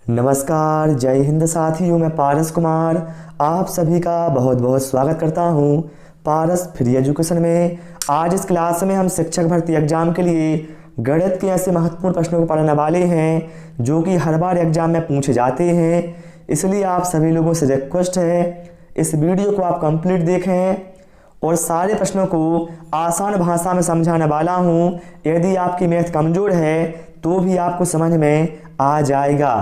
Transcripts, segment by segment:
नमस्कार, जय हिंद साथियों। मैं पारस कुमार आप सभी का बहुत बहुत स्वागत करता हूं पारस फ्री एजुकेशन में। आज इस क्लास में हम शिक्षक भर्ती एग्जाम के लिए गणित के ऐसे महत्वपूर्ण प्रश्नों को पढ़ने वाले हैं जो कि हर बार एग्जाम में पूछे जाते हैं। इसलिए आप सभी लोगों से रिक्वेस्ट है इस वीडियो को आप कंप्लीट देखें और सारे प्रश्नों को आसान भाषा में समझाने वाला हूं। यदि आपकी मैथ कमज़ोर है तो भी आपको समझ में आ जाएगा।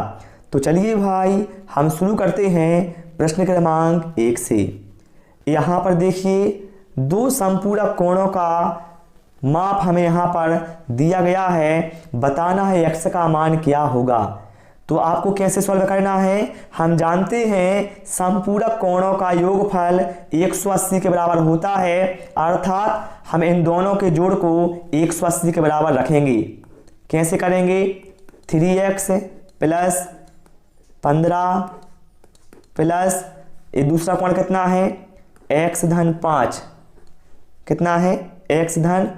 तो चलिए भाई हम शुरू करते हैं प्रश्न क्रमांक 1 से। यहाँ पर देखिए दो संपूरक कोणों का माप हमें यहाँ पर दिया गया है। बताना है x का मान क्या होगा। तो आपको कैसे सॉल्व करना है, हम जानते हैं संपूरक कोणों का योगफल 180 के बराबर होता है, अर्थात हम इन दोनों के जोड़ को 180 के बराबर रखेंगे। कैसे करेंगे, 3x प्लस 15 प्लस ये दूसरा कोण कितना है x धन 5, कितना है x धन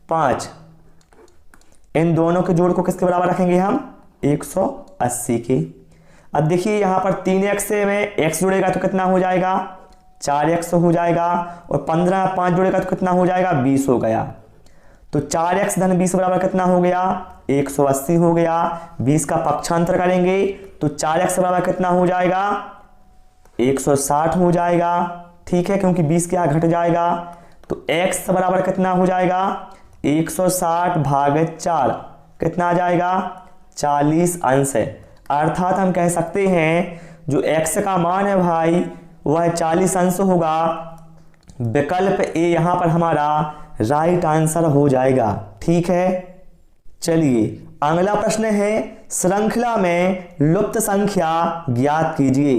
5। इन दोनों के जोड़ को किसके बराबर रखेंगे हम 180 के। अब देखिए यहाँ पर 3x से में x जुड़ेगा तो कितना हो जाएगा 4x हो जाएगा, और 15 5 जुड़ेगा तो कितना हो जाएगा 20 हो गया। तो 4x धन 20 बराबर कितना हो गया 180 हो गया। 20 का पक्षांतर करेंगे तो 4x बराबर कितना हो जाएगा 160 हो जाएगा। ठीक है, क्योंकि 20 क्या घट जाएगा। तो x बराबर कितना हो जाएगा 160 भागित 4, कितना आ जाएगा 40 अंश है। अर्थात हम कह सकते हैं जो x का मान है भाई वह 40 अंश होगा। विकल्प ए यहाँ पर हमारा राइट आंसर हो जाएगा। ठीक है, चलिए अगला प्रश्न है श्रृंखला में लुप्त संख्या ज्ञात कीजिए।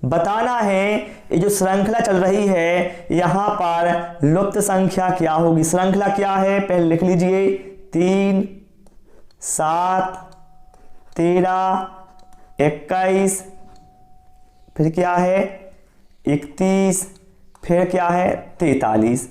बताना है ये जो श्रृंखला चल रही है यहाँ पर लुप्त संख्या क्या होगी। श्रृंखला क्या है पहले लिख लीजिए, 3 7 13 21, फिर क्या है 31, फिर क्या है 43।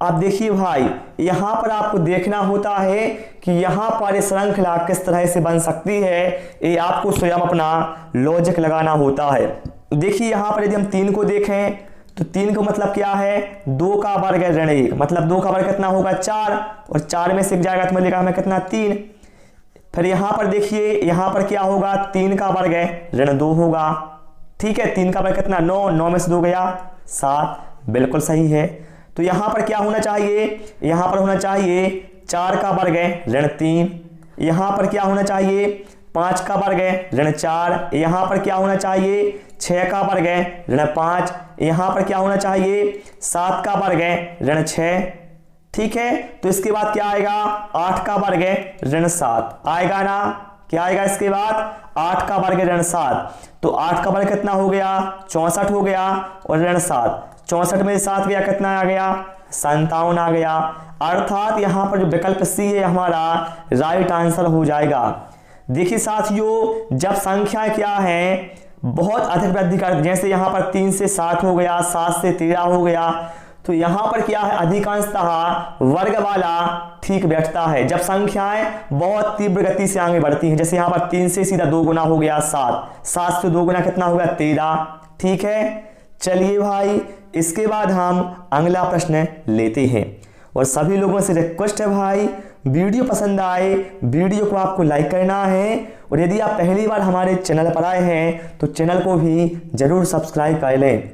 अब देखिए भाई यहाँ पर आपको देखना होता है कि यहाँ पर श्रृंखला किस तरह से बन सकती है, ये आपको स्वयं अपना लॉजिक लगाना होता है। देखिए यहाँ पर यदि हम 3 को देखें तो 3 का मतलब क्या है 2 का वर्ग ऋण 1, मतलब 2 का वर्ग कितना होगा 4, और 4 में से 1 जाएगा तो मिलेगा हमें कितना 3। फिर यहाँ पर देखिए यहाँ पर क्या होगा 3 का वर्ग ऋण 2 होगा। ठीक है, 3 का वर्ग कितना 9, 9 में से 2 गया 7, बिल्कुल सही है। तो यहाँ पर क्या होना चाहिए, यहाँ पर होना चाहिए 4 का वर्ग ऋण 3, यहाँ पर क्या होना चाहिए 5 का वर्ग ऋण 4, यहाँ पर क्या होना चाहिए 6 का वर्ग ऋण 5, यहाँ पर क्या होना चाहिए 7 का वर्ग ऋण 6। ठीक है, तो इसके बाद क्या आएगा 8 का वर्ग ऋण 7 आएगा ना। क्या आएगा इसके बाद 8 का वर्ग ऋण 7। तो 8 का वर्ग कितना हो गया 64 हो गया, और ऋण 7, 64 में 7 गया कितना आ गया 57 आ गया। अर्थात यहाँ पर जो विकल्प सी है हमारा राइट आंसर हो जाएगा। देखिए साथियों जब संख्या क्या है बहुत अधिक वृद्धि कर, जैसे यहाँ पर 3 से 7 हो गया, 7 से 13 हो गया, तो यहाँ पर क्या है अधिकांशतः वर्ग वाला ठीक बैठता है। जब संख्याएं बहुत तीव्र गति से आगे बढ़ती हैं, जैसे यहाँ पर 3 से सीधा 2 गुना हो गया 7, 7 से 2 गुना कितना हो गया 13। ठीक है, चलिए भाई इसके बाद हम अगला प्रश्न लेते हैं। और सभी लोगों से रिक्वेस्ट है भाई वीडियो पसंद आए वीडियो को आपको लाइक करना है, और यदि आप पहली बार हमारे चैनल पर आए हैं तो चैनल को भी जरूर सब्सक्राइब कर लें।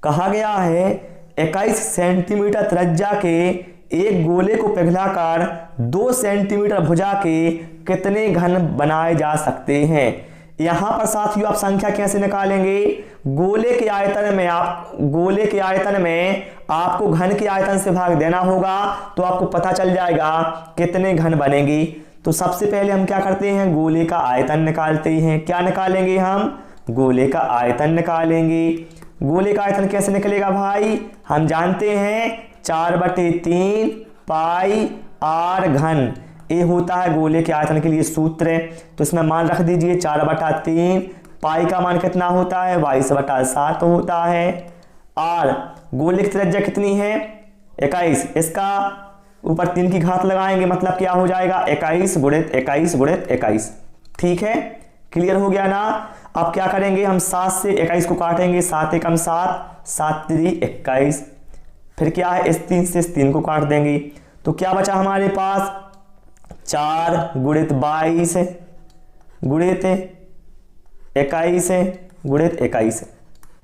कहा गया है 21 सेंटीमीटर त्रिज्या के एक गोले को पिघलाकर 2 सेंटीमीटर भुजा के कितने घन बनाए जा सकते हैं। यहाँ पर साथियों आप संख्या कैसे निकालेंगे, गोले के आयतन में आपको घन के आयतन से भाग देना होगा, तो आपको पता चल जाएगा कितने घन बनेंगी। तो सबसे पहले हम क्या करते हैं गोले का आयतन निकालते हैं। क्या निकालेंगे हम गोले का आयतन निकालेंगे। गोले का आयतन कैसे निकलेगा भाई, हम जानते हैं 4/3 पाई r घन, ये होता है गोले के आयतन के लिए सूत्र। तो इसमें मान रख दीजिए 4/3, पाई का मान कितना होता है 22/7 होता है। r गोले की त्रिज्या कितनी है 21, इसका ऊपर 3 की घात लगाएंगे, मतलब क्या हो जाएगा 21 गुणित 21 गुणित 21। ठीक है, क्लियर हो गया ना। अब क्या करेंगे हम 7 से 21 को काटेंगे, 7 एकम 7, 7 3 21। फिर क्या है, इस 3 से इस 3 को काट देंगे, तो क्या बचा हमारे पास 4 गुणित 22 गुणित 21 गुणित 21।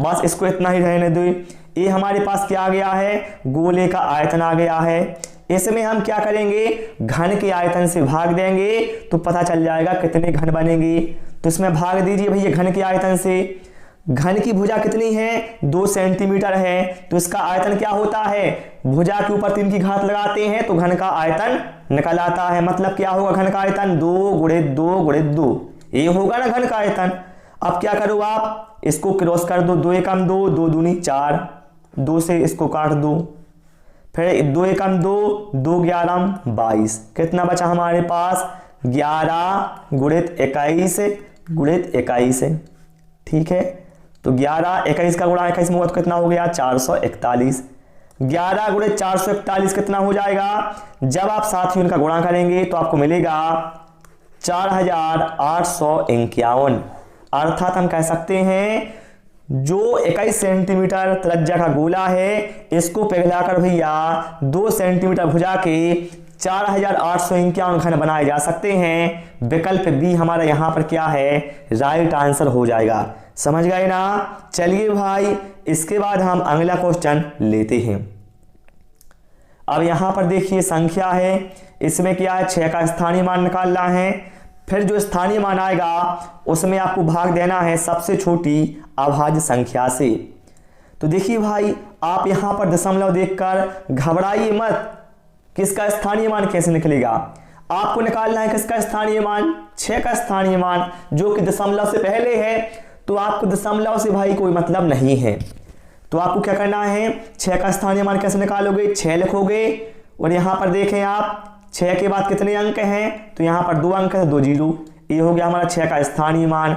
बस इसको इतना ही रहने दो। ये हमारे पास क्या आ गया है, गोले का आयतन आ गया है। इसमें हम क्या करेंगे, घन के आयतन से भाग देंगे तो पता चल जाएगा कितने घन बनेंगे। तो इसमें भाग दीजिए भैया घन के आयतन से। घन की भुजा कितनी है, 2 सेंटीमीटर है, तो इसका आयतन क्या होता है, भुजा के ऊपर 3 की घात लगाते हैं तो घन का आयतन निकल आता है। मतलब क्या होगा घन का आयतन, 2 गुणित 2 गुणित 2, ये होगा ना घन का आयतन। अब क्या करो आप, इसको क्रॉस कर दो, 2 एकम 2, 2 दूनी 4, 2 से इसको काट दो, फिर 2 एकम 2, 2 11 22। कितना बचा हमारे पास, 11 गुणित 21 गुणित 21। ठीक है, तो 11 21 का गुणा 21 में हुआ तो कितना हो गया, 441। 11 गुणित 441 कितना हो जाएगा, जब आप साथियों का गुणा करेंगे तो आपको मिलेगा 4851। अर्थात हम कह सकते हैं जो 21 सेंटीमीटर त्रिज्या का गोला है, इसको पिघलाकर भैया 2 सेंटीमीटर भुजा के 4851 घन बनाए जा सकते हैं। विकल्प बी हमारा यहां पर क्या है, राइट आंसर हो जाएगा। समझ गए ना। चलिए भाई, इसके बाद हम अगला क्वेश्चन लेते हैं। अब यहां पर देखिए संख्या है, इसमें क्या है, 6 का स्थानीय मान निकालना है। फिर जो स्थानीय मान आएगा उसमें आपको भाग देना है सबसे छोटी अभाज्य संख्या से। तो देखिए भाई, आप यहां पर दशमलव देखकर घबराइए मत, किसका स्थानीय मान कैसे निकलेगा। आपको निकालना है किसका स्थानीय मान, 6 का स्थानीय मान, जो कि दशमलव से पहले है। तो आपको दशमलव से भाई कोई मतलब नहीं है, तो आपको क्या करना है, 6 का स्थानीय मान कैसे निकालोगे, 6 लिखोगे और यहां पर देखें आप 6 के बाद कितने अंक हैं, तो यहां पर 2 अंक है, 2 जीरो। ये हो गया हमारा 6 का स्थानीय मान।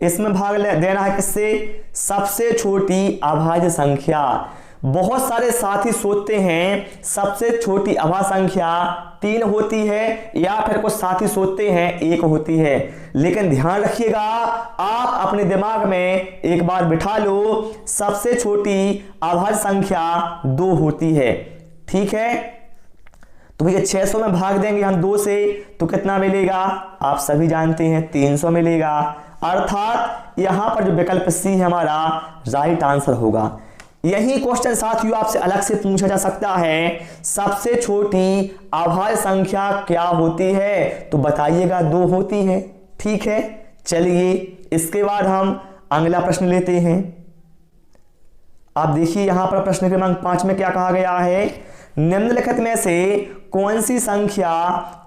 इसमें भाग देना है किससे, सबसे छोटी अभाज्य संख्या। बहुत सारे साथी सोचते हैं सबसे छोटी अभाज्य संख्या 3 होती है, या फिर कुछ साथी सोचते हैं 1 होती है। लेकिन ध्यान रखिएगा, आप अपने दिमाग में एक बार बिठा लो, सबसे छोटी अभाज्य संख्या 2 होती है। ठीक है, तो भैया 600 में भाग देंगे हम 2 से तो कितना मिलेगा, आप सभी जानते हैं 300 मिलेगा। अर्थात यहां पर जो विकल्प सी है हमारा राइट आंसर होगा। यही क्वेश्चन साथियों आपसे अलग से पूछा जा सकता है, सबसे छोटी अभाज्य संख्या क्या होती है, तो बताइएगा 2 होती है। ठीक है, चलिए इसके बाद हम अगला प्रश्न लेते हैं। आप देखिए यहां पर प्रश्न क्रमांक 5 में क्या कहा गया है, निम्नलिखित में से कौन सी संख्या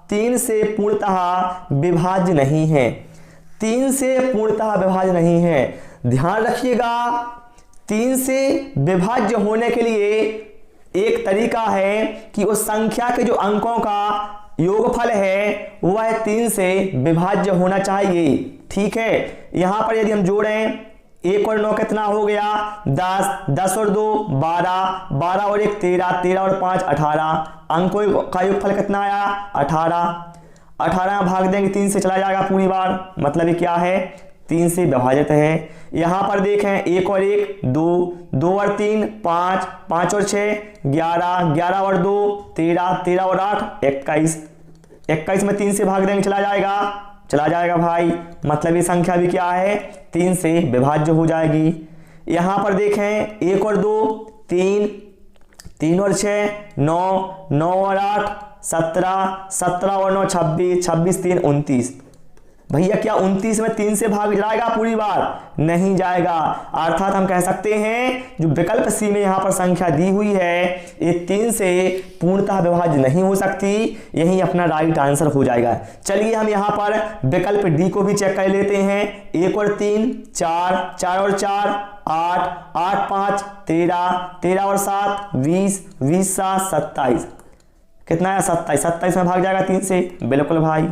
3 से पूर्णतः विभाज्य नहीं है। 3 से पूर्णतः विभाज्य नहीं है। ध्यान रखिएगा, 3 से विभाज्य होने के लिए एक तरीका है कि उस संख्या के जो अंकों का योगफल है वह 3 से विभाज्य होना चाहिए। ठीक है, यहां पर यदि हम जोड़ें 1 और 9 कितना हो गया, 10, 10 और 2 12, 12 और 1 13, 13 और 5 18, अंकों का योगफल कितना आया 18, 18 भाग देंगे 3 से चला जाएगा पूरी बार, मतलब ये क्या है 3 से विभाजित है। यहां पर देखें 1 और 1 2, 2 और 3 5, 5 और 6 11, 11 और 2 13, 13 और 8 21, 21 में 3 से भाग देंगे चला जाएगा भाई, मतलब ये संख्या भी क्या है 3 से विभाज्य हो जाएगी। यहां पर देखें 1 और 2 3, 3 और 6 9, 9 और 8 17, 17 और 9 26, 26 3 29। भैया क्या 29 में 3 से भाग जाएगा पूरी बार, नहीं जाएगा। अर्थात हम कह सकते हैं जो विकल्प सी में यहां पर संख्या दी हुई है ये 3 से पूर्णतः विभाज्य नहीं हो सकती, यही अपना राइट आंसर हो जाएगा। चलिए हम यहां पर विकल्प डी को भी चेक कर लेते हैं। 1 और 3 4, 4 और 4 8, 8 5 13, 13 और 7 20, 20 7 27, कितना है 27, 27 में भाग जाएगा 3 से, बिल्कुल भाई।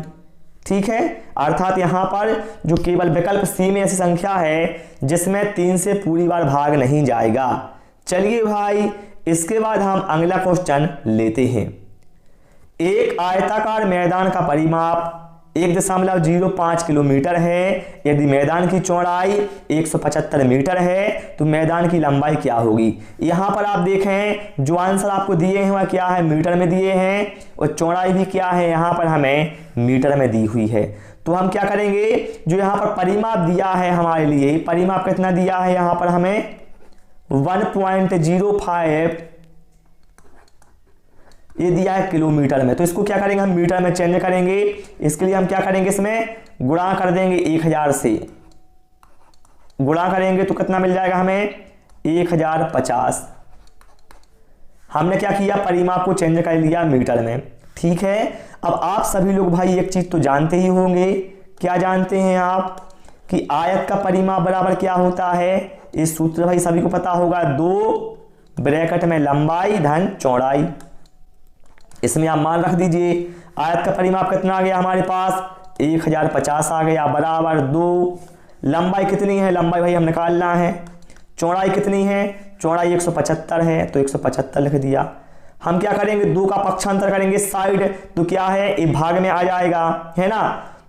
ठीक है, अर्थात यहां पर जो केवल विकल्प सी में ऐसी संख्या है जिसमें 3 से पूरी बार भाग नहीं जाएगा। चलिए भाई इसके बाद हम अगला क्वेश्चन लेते हैं। एक आयताकार मैदान का परिमाप 1.05 किलोमीटर है। यदि मैदान की चौड़ाई 175 मीटर है तो मैदान की लंबाई क्या होगी। यहाँ पर आप देखें जो आंसर आपको दिए हैं वह क्या है, मीटर में दिए हैं, और चौड़ाई भी क्या है यहाँ पर हमें मीटर में दी हुई है। तो हम क्या करेंगे, जो यहाँ पर परिमाप दिया है हमारे लिए, परिमाप कितना दिया है यहाँ पर हमें 1.05 ये दिया है किलोमीटर में, तो इसको क्या करेंगे हम मीटर में चेंज करेंगे। इसके लिए हम क्या करेंगे, इसमें गुणा कर देंगे 1000 से, गुणा करेंगे तो कितना मिल जाएगा हमें 1050। हमने क्या किया, परिमाप को चेंज कर लिया मीटर में। ठीक है, अब आप सभी लोग भाई एक चीज तो जानते ही होंगे, क्या जानते हैं आप, कि आयत का परिमाप बराबर क्या होता है। इस सूत्र भाई सभी को पता होगा, 2 ब्रैकेट में लंबाई धन चौड़ाई। इसमें आप मान रख दीजिए, आयत का परिमाप कितना आ गया हमारे पास 1050 आ गया, बराबर 2, लंबाई कितनी है, लंबाई भाई हम निकालना है, चौड़ाई कितनी है, चौड़ाई 175 है, तो 175 लिख दिया। हम क्या करेंगे, 2 का पक्षांतर करेंगे साइड, तो क्या है ये भाग में आ जाएगा, है ना।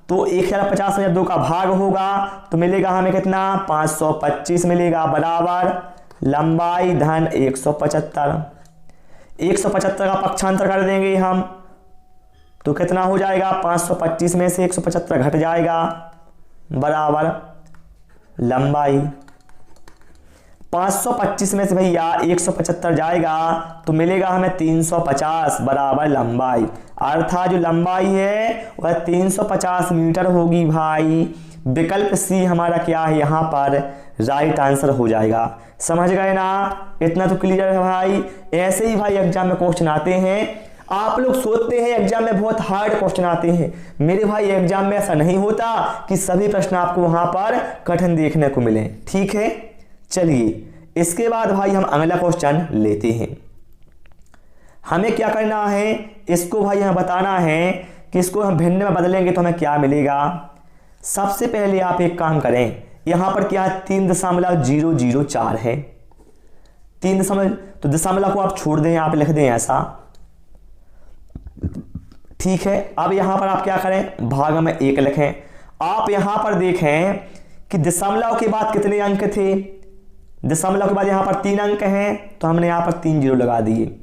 तो 1050 में जब 2 का भाग होगा तो मिलेगा हमें कितना 525 मिलेगा, बराबर लंबाई धन 175। 175 का पक्षांतर कर देंगे हम तो कितना हो जाएगा, 525 में से 175 घट जाएगा, बराबर लंबाई 525 में से भैया 175 जाएगा तो मिलेगा हमें 350, बराबर लंबाई। अर्थात जो लंबाई है वह 350 मीटर होगी भाई। विकल्प सी हमारा क्या है यहाँ पर राइट आंसर हो जाएगा। समझ गए ना, इतना तो क्लियर है भाई। ऐसे ही भाई एग्जाम में क्वेश्चन आते हैं। आप लोग सोचते हैं एग्जाम में बहुत हार्ड क्वेश्चन आते हैं, मेरे भाई एग्जाम में ऐसा नहीं होता कि सभी प्रश्न आपको वहां पर कठिन देखने को मिले। ठीक है, चलिए इसके बाद भाई हम अगला क्वेश्चन लेते हैं। हमें क्या करना है, इसको भाई हमें बताना है कि इसको हम भिन्न में बदलेंगे तो हमें क्या मिलेगा। सबसे पहले आप एक काम करें, यहां पर क्या है 3.004 है, 3 तो दशमलव को आप छोड़ दें, आप लिख दें ऐसा। ठीक है, अब यहां पर आप क्या करें, भाग में 1 लिखें। आप यहां पर देखें कि दशमलव के बाद कितने अंक थे, दशमलव के बाद यहां पर 3 अंक हैं तो हमने यहां पर 3 जीरो लगा दिए।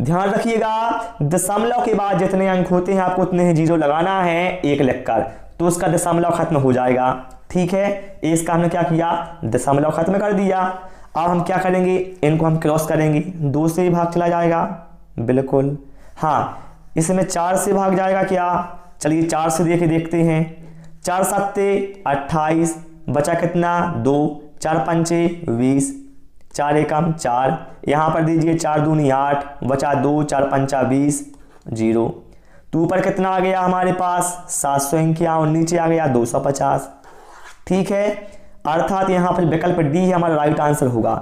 ध्यान रखिएगा दशमलव के बाद जितने अंक होते हैं आपको उतने ही जीरो लगाना है 1 लिखकर, तो उसका दशमलव खत्म हो जाएगा। ठीक है, इसका हमने क्या किया, दशमलव खत्म कर दिया। अब हम क्या करेंगे, इनको हम क्रॉस करेंगे, 2 से ही भाग चला जाएगा, बिल्कुल हाँ। इसमें 4 से भाग जाएगा क्या, चलिए 4 से देखते हैं। 4 सत्ते 28, बचा कितना 2, 4 पंचे 20, 4 एकम 4, यहाँ पर दीजिए 4 दूनी 8, बचा 2, 4 पंचा 20, 0। तो ऊपर कितना आ गया हमारे पास 751 और नीचे आ गया 250। ठीक है, अर्थात यहाँ पर विकल्प डी हमारा राइट आंसर होगा।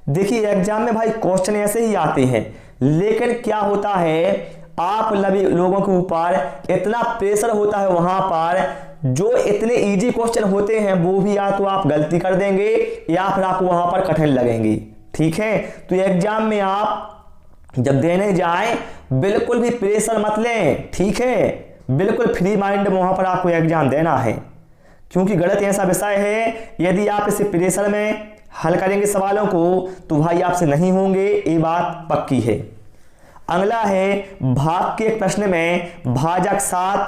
देखिए एग्जाम में भाई क्वेश्चन ऐसे ही आते हैं, लेकिन क्या होता है आप लोगों के ऊपर इतना प्रेशर होता है वहां पर, जो इतने इजी क्वेश्चन होते हैं वो भी या तो आप गलती कर देंगे या फिर आपको वहां पर कठिन लगेंगे। ठीक है, तो एग्जाम में आप जब देने जाएं बिल्कुल भी प्रेशर मत लें। ठीक है, बिल्कुल फ्री माइंड में वहां पर आपको एग्जाम देना है, क्योंकि गणित ऐसा विषय है यदि आप इसे प्रेशर में हल करेंगे सवालों को तो भाई आपसे नहीं होंगे, ये बात पक्की है। अगला है भाग के एक प्रश्न में भाजक 7,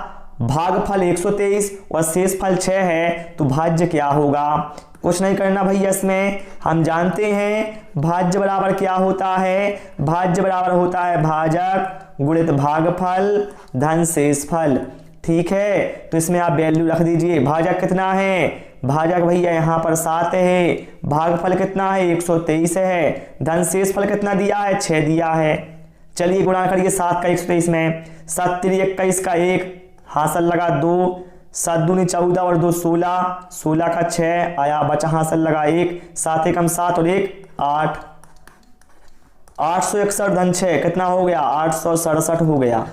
भागफल 123 और शेषफल 6 है, तो भाज्य क्या होगा। कुछ नहीं करना भैया, इसमें हम जानते हैं भाज्य बराबर क्या होता है, भाज्य बराबर होता है भाजक गुणित भागफल धन शेषफल। ठीक है, तो इसमें आप वैल्यू रख दीजिए। भाजक कितना है, भाजक भैया यहाँ पर 7 है, भागफल कितना है 123 है, धन शेषफल कितना दिया है 6 दिया है। चलिए गुणा करिए 7 का 123 में, 7 3 21 का 1 हासिल लगा 2, 7 दूनी 14 और 2 16, 16 का 6 आया, बचा हासिल लगा 1, 7 एकम 7 और 1 8, 861 धन 6 कितना हो गया 867 हो गया।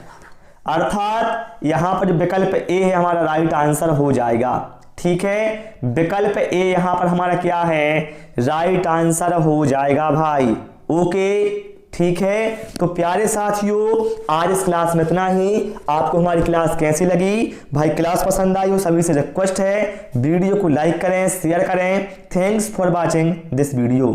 अर्थात यहां पर जो विकल्प ए है हमारा राइट आंसर हो जाएगा। ठीक है, विकल्प ए यहां पर हमारा क्या है, राइट आंसर हो जाएगा भाई। ओके, ठीक है, तो प्यारे साथियों आज इस क्लास में इतना ही। आपको हमारी क्लास कैसी लगी? भाई क्लास पसंद आई हो सभी से रिक्वेस्ट है वीडियो को लाइक करें, शेयर करें। Thanks for watching this video.